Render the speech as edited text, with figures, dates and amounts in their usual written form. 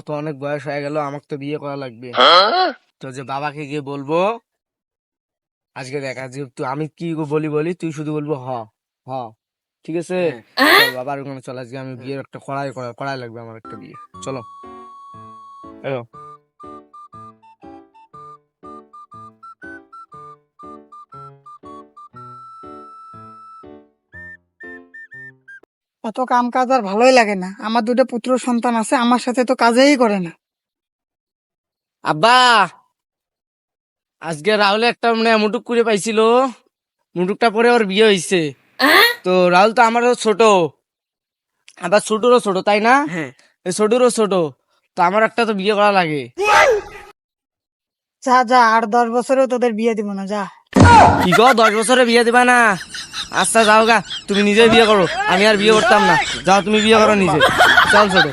তো অনেক বয়স হয়ে গেল, আমাকে তো বিয়ে করা লাগবে। তো যে বাবাকে গিয়ে বলবো আজকে দেখ, আজকে তুই আমি কি বলি বলি, তুই শুধু বলবো হ হ, ঠিক আছে? চল বাবার ওখানে চল, আজকে আমি বিয়ের একটা করাই লাগবে আমার একটা বিয়ে। চলো এলো। অত কাম কাজ আর ভালোই লাগে না। আমার দুটো পুত্র সন্তান আছে, আমার সাথে তো কাজেই করে না। আব্বা, আজকে রাহুল একটা মানে মুটুক করে পাইছিল, মুটুকটা পরে ওর বিয়ে হয়েছে। তো রাহুল তো আমারও ছোট, আবার ছোটরও ছোট, তাই না? এই ছোটরও ছোট, তো আমার একটা তো বিয়ে করা লাগে। যা যা, 8-10 বছরেও তোদের বিয়ে দিব না, যা। কি গো, 10 বছরে বিয়ে দিবা না? আচ্ছা যাও গা, তুমি নিজে বিয়ে করো, আমি আর বিয়ে করতাম না। যাও তুমি বিয়ে করো নিজে, চল ছোট।